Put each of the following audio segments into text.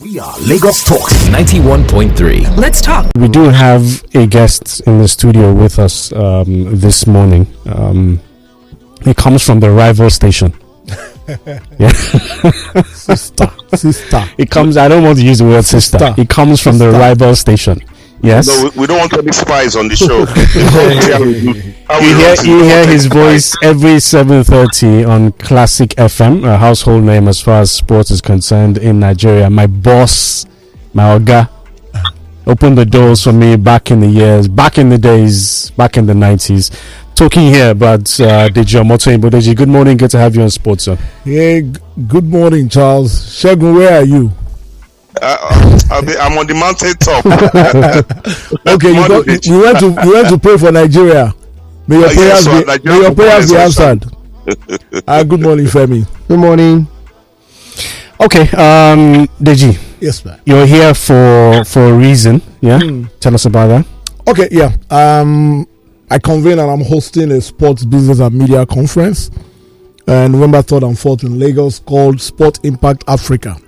We are Lagos Talks 91.3. Let's talk. We do have a guest in the studio with us this morning. He comes from the rival station. Yeah. Sister. He comes, I don't want to use the word sister. He comes from the rival station. Yes. No, we don't want any spies on the show. You hear his voice every 7:30 on Classic FM, a household name as far as sports is concerned in Nigeria. My boss, my Oga, opened the doors for me back in the days, back in the 90s. Talking here about Deji Omotoyingbo. Deji, good morning. Good to have you on Sports, sir. Hey, good morning, Charles. Shegun, where are you? I'm on the mountain top. Okay, you went to pray for Nigeria. May your prayers be answered. Good morning, Femi. Good morning. Okay, Deji. Yes, man. You're here for a reason. Yeah. Tell us about that. Okay, yeah. I convene and I'm hosting a sports business and media conference November 3rd and 4th in Lagos called Sport Impact Africa.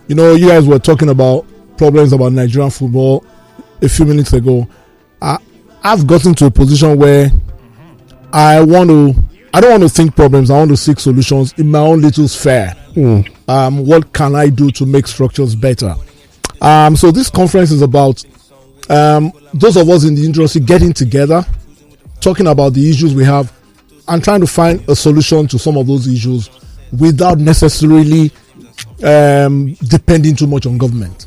You know, you guys were talking about problems about Nigerian football a few minutes ago. I've gotten to a position where I don't want to think problems. I want to seek solutions in my own little sphere. What can I do to make structures better? So this conference is about those of us in the industry getting together, talking about the issues we have, and trying to find a solution to some of those issues without necessarily depending too much on government.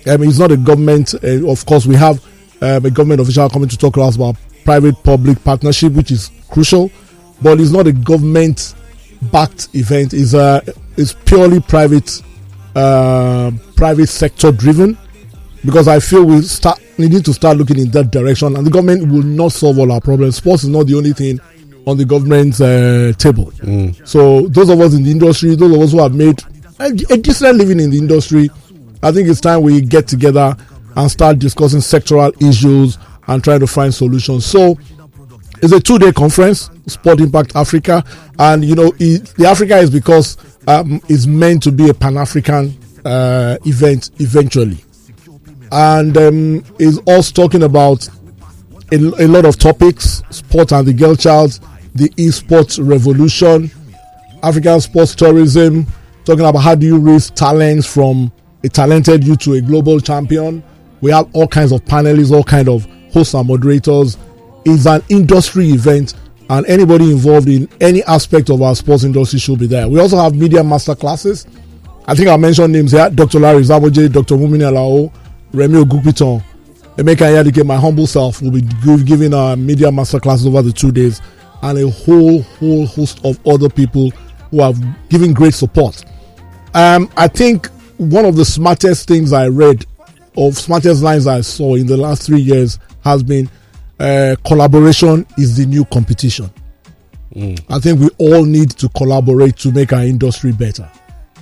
It's not a government. Of course, we have a government official coming to talk to us about private-public partnership, which is crucial, but it's not a government-backed event. It's purely private sector-driven, because I feel we need to start looking in that direction, and the government will not solve all our problems. Sports is not the only thing on the government's table. So those of us in the industry, those of us who have made a decent living in the industry, I think it's time we get together and start discussing sectoral issues and trying to find solutions. So it's a 2-day conference, Sport Impact Africa, and the Africa is because it's meant to be a Pan-African event eventually, and is also talking about a lot of topics: sport and the girl child, the esports revolution, African sports tourism, talking about how do you raise talents from a talented youth to a global champion. We have all kinds of panelists, all kinds of hosts and moderators. It's an industry event, and anybody involved in any aspect of our sports industry should be there. We also have media master classes. I think I mentioned names here: Dr. Larry Zaboje, Dr. Mumini Alao, Remy Ogupiton, Emeka Yadike, my humble self will be giving our media master classes over the 2 days, and a whole host of other people who have given great support. I think one of the smartest things I read, or smartest lines I saw in the last 3 years, has been collaboration is the new competition. I think we all need to collaborate to make our industry better.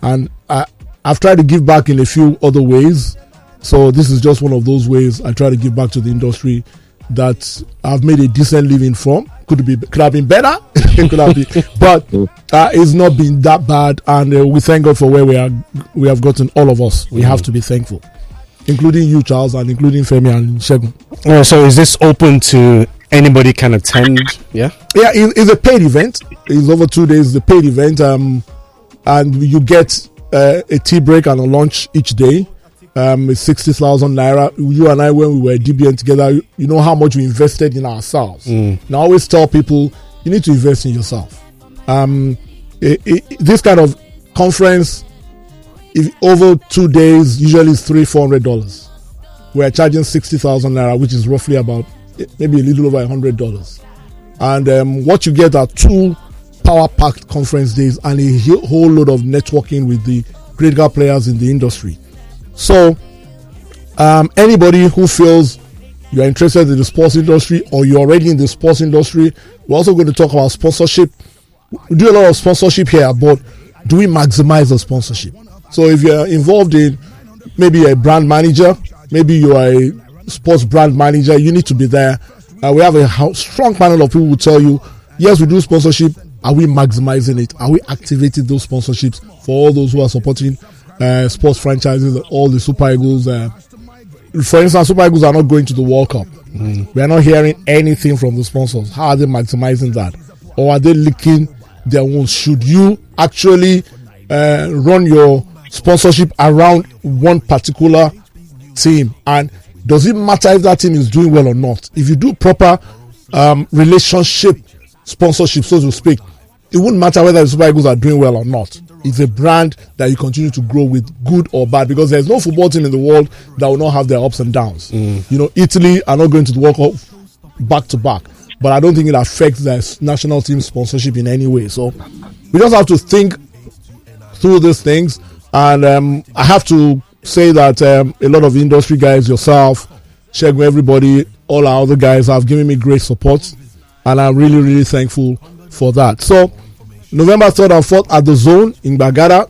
And I've tried to give back in a few other ways. So this is just one of those ways I try to give back to the industry that I've made a decent living from. Could have been better, but it's not been that bad, and we thank God for where we have gotten. All of us, we have to be thankful, including you, Charles, and including Femi and Shegun. So is this open to anybody can attend? Yeah, it's a paid event. It's over 2 days. It's a paid event, and you get a tea break and a lunch each day. It's 60,000 naira. You and I, when we were DBN together, you know how much we invested in ourselves. Now, I always tell people, you need to invest in yourself. This kind of conference, if over 2 days, usually it's $300-400. We're charging 60,000 naira, which is roughly about maybe a little over $100. And what you get are 2 power-packed conference days and a whole load of networking with the critical players in the industry. So anybody who feels you're interested in the sports industry, or you're already in the sports industry, we're also going to talk about sponsorship. We do a lot of sponsorship here, but do we maximize the sponsorship? So if you're involved in maybe a brand manager, maybe you are a sports brand manager, you need to be there. We have a strong panel of people who tell you, yes, we do sponsorship. Are we maximizing it? Are we activating those sponsorships for all those who are supporting sports franchises, all the Super Eagles. For instance, Super Eagles are not going to the World Cup. We are not hearing anything from the sponsors. How are they maximizing that? Or are they leaking their own? Should you actually run your sponsorship around one particular team? And does it matter if that team is doing well or not? If you do proper relationship sponsorship, so to speak, it wouldn't matter whether the Super Eagles are doing well or not. It's a brand that you continue to grow with, good or bad, because there's no football team in the world that will not have their ups and downs. Italy are not going to the World Cup back to back, but I don't think it affects their national team sponsorship in any way. So we just have to think through these things. And I have to say that a lot of industry guys, yourself, Shegun, everybody, all our other guys have given me great support, and I'm really, really thankful for that. So November 3rd and 4th at the Zone in Bagada.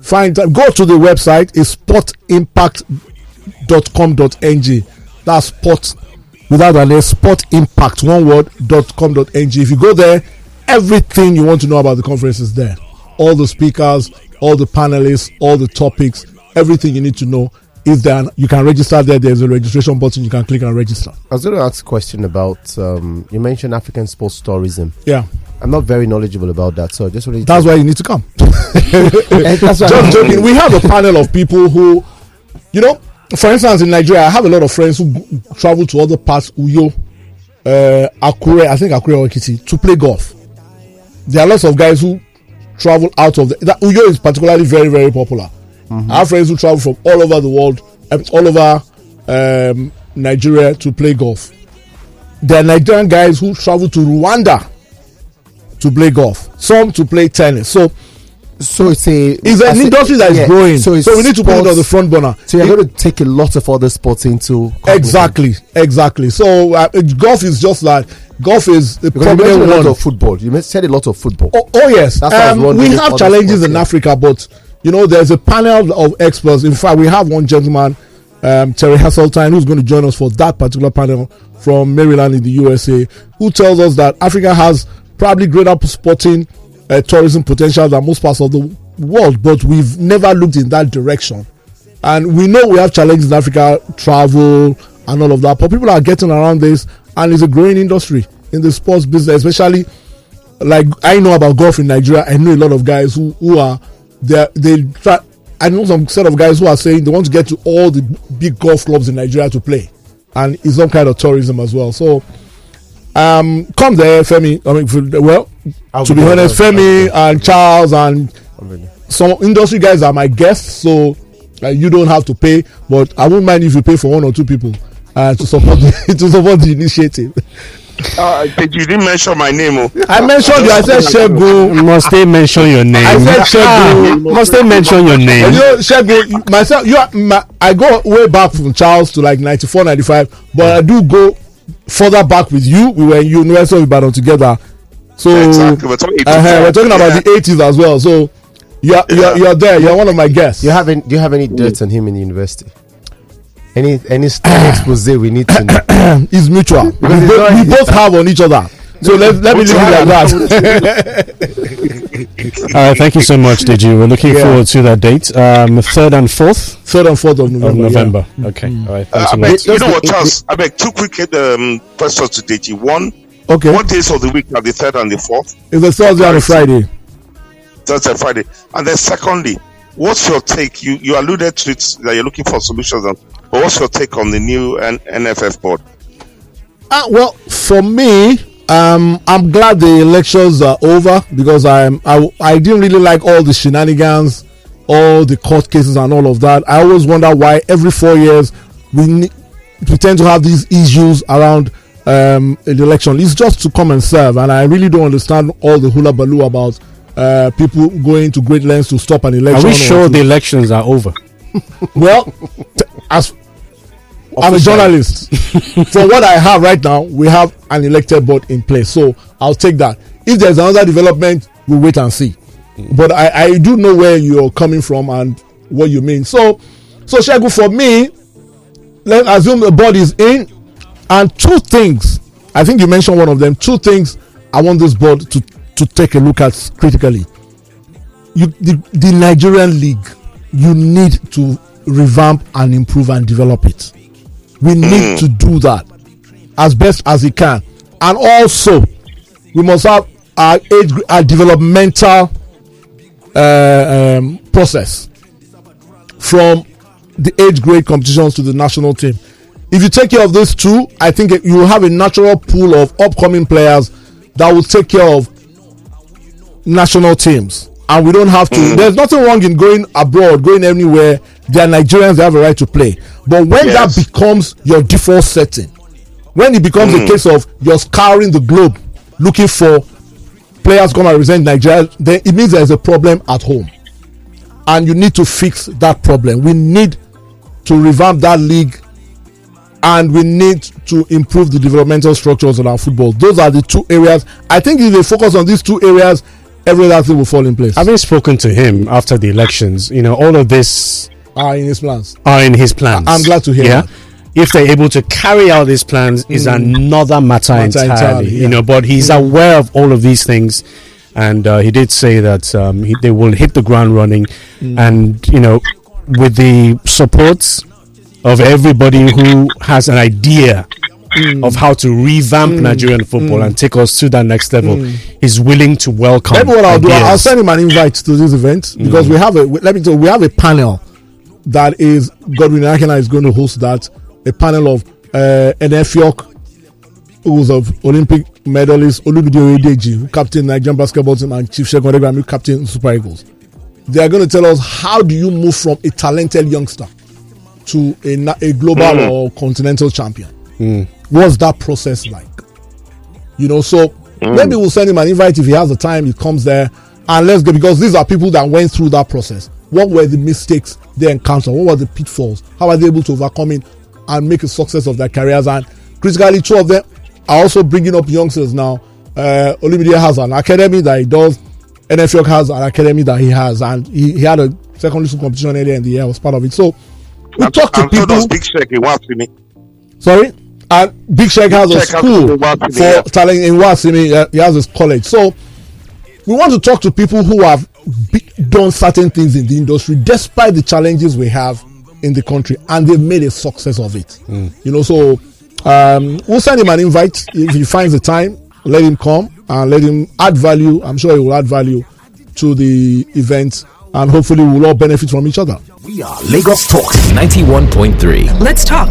Find time. Go to the website. It's sportimpact.com.ng. That's sport without a name. Sportimpact, one word, .com.ng. If you go there, everything you want to know about the conference is there. All the speakers, all the panelists, all the topics, everything you need to know is there. You can register there. There's a registration button. You can click and register. I was going to ask a question about, you mentioned African sports tourism. Yeah. I'm not very knowledgeable about that, so I just wanted That's why you need to come. Just joking. We have a panel of people who, for instance, in Nigeria, I have a lot of friends who travel to other parts, Uyo, Akure, I think Akure or Ekiti, to play golf. There are lots of guys who travel out of Uyo is particularly very, very popular. I have friends who travel from all over the world, all over Nigeria to play golf. There are Nigerian guys who travel to Rwanda to play golf, some to play tennis. So it's an industry that is growing. So we need to put it on the front burner. So you're going to take a lot of other sports into exactly. So golf is just like golf is the prominent one. A lot of football. You said a lot of football. Oh yes. We have challenges in Africa, but there's a panel of experts. In fact, we have one gentleman, Terry Hasseltine, who's going to join us for that particular panel from Maryland in the USA, who tells us that Africa has probably greater sporting tourism potential than most parts of the world, but we've never looked in that direction. And we know we have challenges in Africa, travel and all of that, but people are getting around this, and it's a growing industry in the sports business, especially like I know about golf in Nigeria. I know a lot of guys who are there. I know some set of guys who are saying they want to get to all the big golf clubs in Nigeria to play, and it's some kind of tourism as well. So come there, Femi. To be honest, Femi and Charles and some industry guys are my guests, so you don't have to pay, but I wouldn't mind if you pay for one or two people to support the initiative. You didn't mention my name. I mentioned you. I said Shegun. Must they mention your name? I said Shegun. Must they mention your name? Shegun, myself, I go way back from Charles to like 94, 95, but I do go further back with you. We were in University of Ibadan together. So exactly. We're talking about the 80s as well. So you're there. You're one of my guests. Do you have any dirt on him in the university? Any expose we need to know? It's mutual. we both have on each other. So let me leave it like that. All right, thank you so much, Deji. We're looking forward to that date. 3rd and 4th? 3rd and 4th of November. Yeah. Okay. All right. Thanks you know what, Charles? I beg 2 quick questions to Deji. One, what days of the week are the 3rd and the 4th? It's a Thursday and a Friday. Thursday and Friday. And then secondly, what's your take? You alluded to it that you're looking for solutions, but what's your take on the new NFF board? Well, for me, I'm glad the elections are over, because I didn't really like all the shenanigans, all the court cases and all of that. I always wonder why every 4 years we tend to have these issues around the election. It's just to come and serve, and I really don't understand all the hula baloo about people going to great lengths to stop an election. Are we sure the elections are over? Well, as I'm a journalist. For what I have right now, we have an elected board in place, so I'll take that. If there's another development, we'll wait and see. But I do know where you're coming from and what you mean. So Shegun, for me, let's assume the board is in, and 2 things. I think you mentioned one of them. 2 things I want this board to take a look at critically. the Nigerian league, you need to revamp and improve and develop it. We need to do that as best as we can, and also we must have our developmental process from the age grade competitions to the national team. If you take care of those two, I think you will have a natural pool of upcoming players that will take care of national teams, and we don't have to. There's nothing wrong in going abroad, going anywhere. They are Nigerians, they have a right to play. But when that becomes your default setting, when it becomes a case of you're scouring the globe looking for players come and represent Nigeria, then it means there's a problem at home, and you need to fix that problem. We need to revamp that league, and we need to improve the developmental structures of our football. Those are the two areas. I think if they focus on these two areas, every other thing will fall in place. Having spoken to him after the elections, all of this are in his plans. I'm glad to hear that. If they're able to carry out these plans is another matter entirely. But he's aware of all of these things, and he did say that they will hit the ground running, and with the support of everybody who has an idea of how to revamp Nigerian football and take us to that next level, he's willing to welcome. Maybe what I'll do, I'll send him an invite to this event, because we have a panel that is Godwin Akina is going to host that. A panel of Enefiok, who was of Olympic medalist, Olumide Deji, who captained Nigerian basketball team, and Chief Shegun Odegbami, who captained Super Eagles. They are going to tell us, how do you move from a talented youngster to a global or continental champion? What's that process like? So maybe we'll send him an invite if he has the time. He comes there, and let's go, because these are people that went through that process. What were the mistakes they encountered? What were the pitfalls? How are they able to overcome it and make a success of their careers? And critically, two of them are also bringing up youngsters now. Olumide has an academy that he does. NFYOK has an academy that he has, and he had a secondary school competition earlier in the year. I was part of it. So we talk to people. Does Big Sheikh in Wasimi. Sorry, and Big Sheikh has a school for talent in Wasimi. He has his college. So we want to talk to people who have done certain things in the industry, despite the challenges we have in the country, and they've made a success of it. So we'll send him an invite. If he finds the time, let him come and let him add value. I'm sure he will add value to the event, and hopefully we'll all benefit from each other. We are Lagos Talks 91.3. Let's talk.